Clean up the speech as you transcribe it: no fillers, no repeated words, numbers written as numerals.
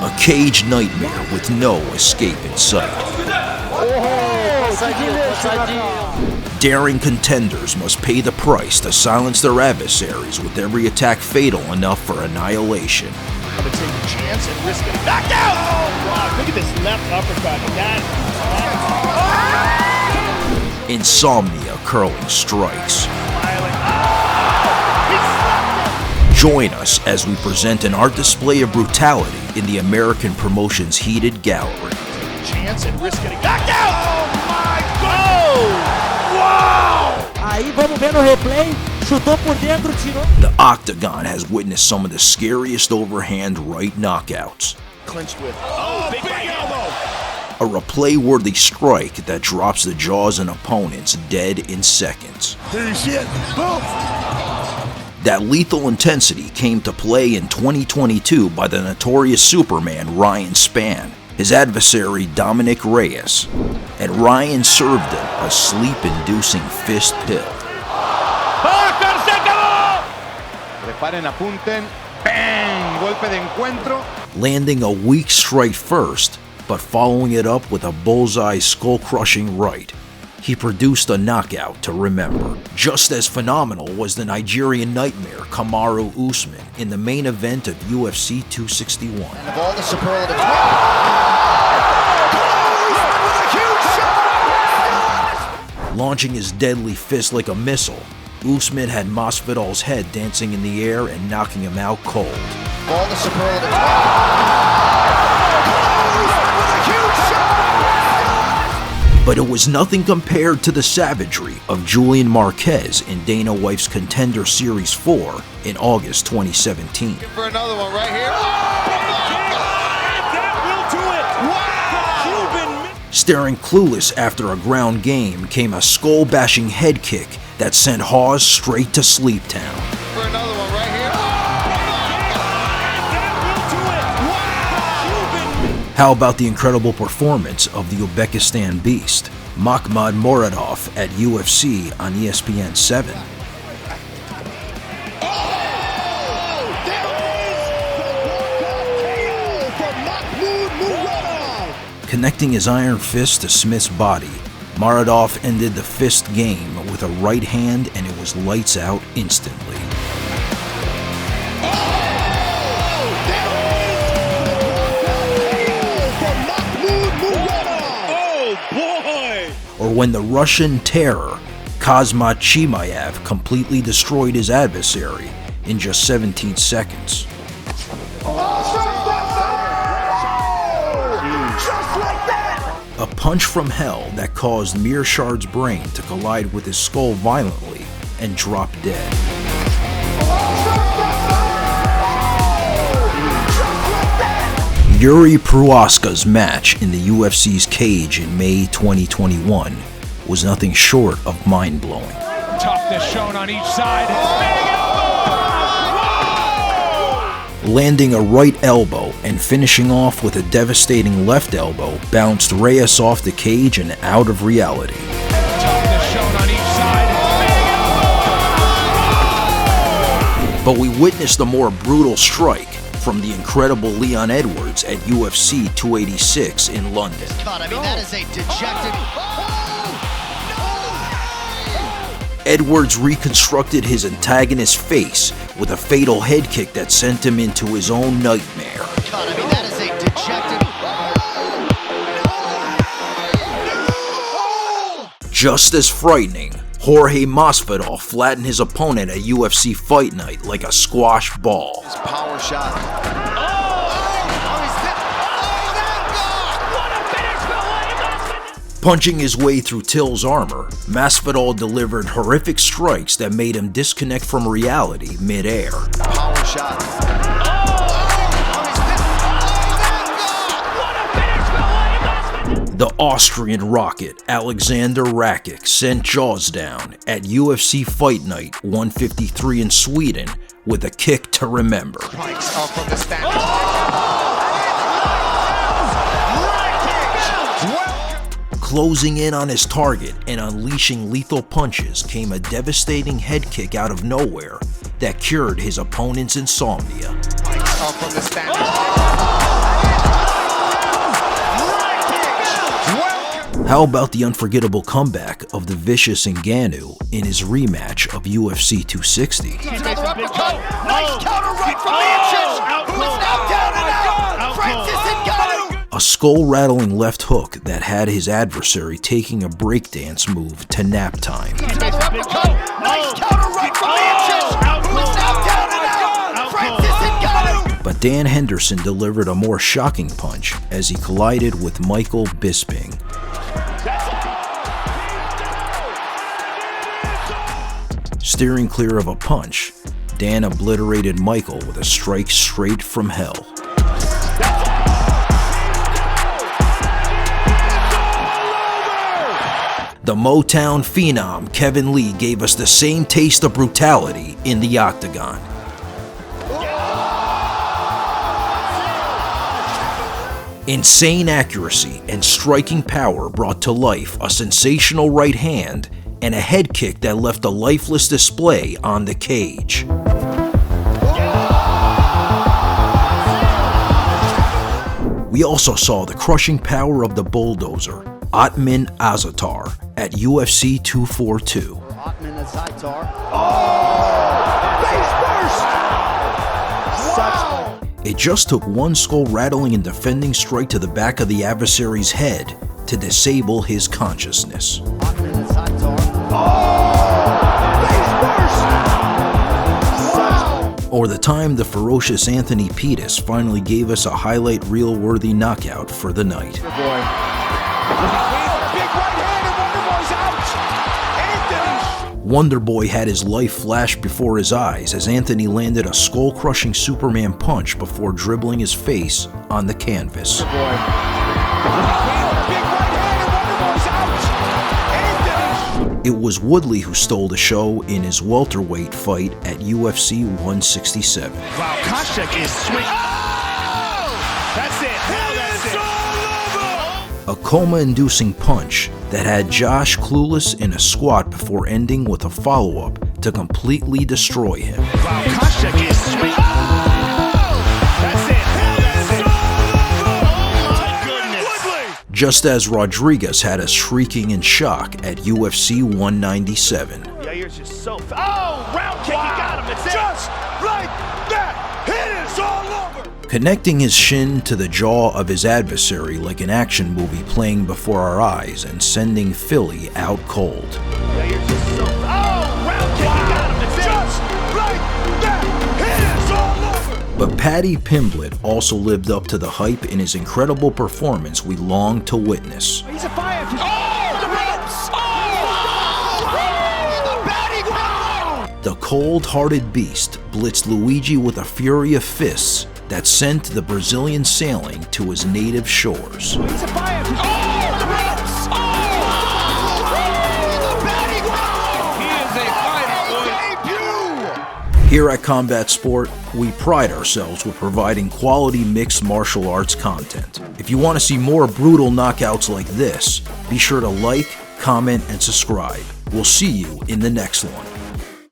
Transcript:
A cage nightmare with no escape in sight. Daring contenders must pay the price to silence their adversaries with every attack fatal enough for annihilation. Gonna take a chance and risk getting knocked out! Oh, wow, look at this left uppercut. Insomnia curling strikes. Join us as we present an art display of brutality in the American promotion's heated gallery. Chance and risk getting knocked out! Oh my God! Wow! Aí vamos ver no replay, chutou por dentro, tirou. The Octagon has witnessed some of the scariest overhand right knockouts. Clinched with, big elbow! A replay-worthy strike that drops the jaws and opponents dead in seconds. There's it, boom! That lethal intensity came to play in 2022 by the notorious Superman Ryan Spann, his adversary Dominick Cruz, and Ryan served him a sleep-inducing fist pill. Preparen, apunten, bang! Golpe de encuentro. Landing a weak strike first, but following it up with a bullseye skull-crushing right. He produced a knockout to remember. Just as phenomenal was the Nigerian nightmare Kamaru Usman in the main event of UFC 261. And of all the superlatives, Launching his deadly fist like a missile, Usman had Masvidal's head dancing in the air and knocking him out cold. all the superlatives. But it was nothing compared to the savagery of Julian Marquez in Dana White's Contender Series 4 in August 2017. For another one right here. Staring clueless after a ground game came a skull-bashing head kick that sent Hawes straight to Sleep Town. For another one right here. How about the incredible performance of the Uzbekistan Beast, Makhmud Muradov at UFC on ESPN 7? Connecting his iron fist to Smith's body, Muradov ended the fist game with a right hand, and it was lights out instantly. Or when the Russian terror, Kazmat Chimaev, completely destroyed his adversary in just 17 seconds. A punch from hell that caused Mearshard's brain to collide with his skull violently and drop dead. Yuri Prohaska's match in the UFC's cage in May 2021 was nothing short of mind-blowing. Toughness shown on each side. Landing a right elbow and finishing off with a devastating left elbow bounced Reyes off the cage and out of reality. Toughness shown on each side. But we witnessed a more brutal strike from the incredible Leon Edwards at UFC 286 in London. God, I mean, that is a dejected... Edwards reconstructed his antagonist's face with a fatal head kick that sent him into his own nightmare. God, I mean, that is a dejected... Just as frightening, Jorge Masvidal flattened his opponent at UFC Fight Night like a squash ball. Power shot. Punching his way through Till's armor, Masvidal delivered horrific strikes that made him disconnect from reality mid-air. Power shot. The Austrian rocket, Alexander Rakic, sent Jaws down at UFC Fight Night 153 in Sweden with a kick to remember. Closing in on his target and unleashing lethal punches came a devastating head kick out of nowhere that cured his opponent's insomnia. How about the unforgettable comeback of the vicious Ngannou in his rematch of UFC 260? Another uppercut. Nice counter right from Miocic, who is now down and out. Francis Ngannou. A skull-rattling left hook that had his adversary taking a breakdance move to nap time. Another uppercut. Nice counter right from Miocic, who is now down and out. Francis Ngannou. But Dan Henderson delivered a more shocking punch as he collided with Michael Bisping. Steering clear of a punch, Dan obliterated Michael with a strike straight from hell. The Motown phenom Kevin Lee gave us the same taste of brutality in the octagon. Insane accuracy and striking power brought to life a sensational right hand and a head kick that left a lifeless display on the cage. We also saw the crushing power of the bulldozer, Otman Azatar, at UFC 242. Otman Azatar. It just took one skull-rattling and defending strike to the back of the adversary's head to disable his consciousness. Otman Azatar. Or the time the ferocious Anthony Pettis finally gave us a highlight reel-worthy knockout for the night. Wonderboy had his life flash before his eyes as Anthony landed a skull-crushing Superman punch before dribbling his face on the canvas. It was Woodley who stole the show in his welterweight fight at UFC 167. Wow, Koscheck is swinging. That's it. A coma-inducing punch that had Josh clueless in a squat before ending with a follow-up to completely destroy him. Wow, Koscheck is swinging. That's it. My goodness. Just as Rodriguez had us shrieking in shock at UFC 197. Yair's just so fast. Oh, round kick, he got him. It's just like that. It is all over. Connecting his shin to the jaw of his adversary like an action movie playing before our eyes and sending Philly out cold. Yair's just so fast. Oh, round kick, he got him. It's just like that. It is all over. But Paddy Pimblett also lived up to the hype in his incredible performance we longed to witness. He's a fire. Oh, the ropes. Oh, the batting ram. The cold-hearted beast blitzed Luigi with a fury of fists that sent the Brazilian sailing to his native shores. He's a fire. Oh, the ropes. Oh, the batting ram. He is a fighter, boy. Debut. Here at Combat Sport, we pride ourselves with providing quality mixed martial arts content. If you want to see more brutal knockouts like this, be sure to like, comment, and subscribe. We'll see you in the next one.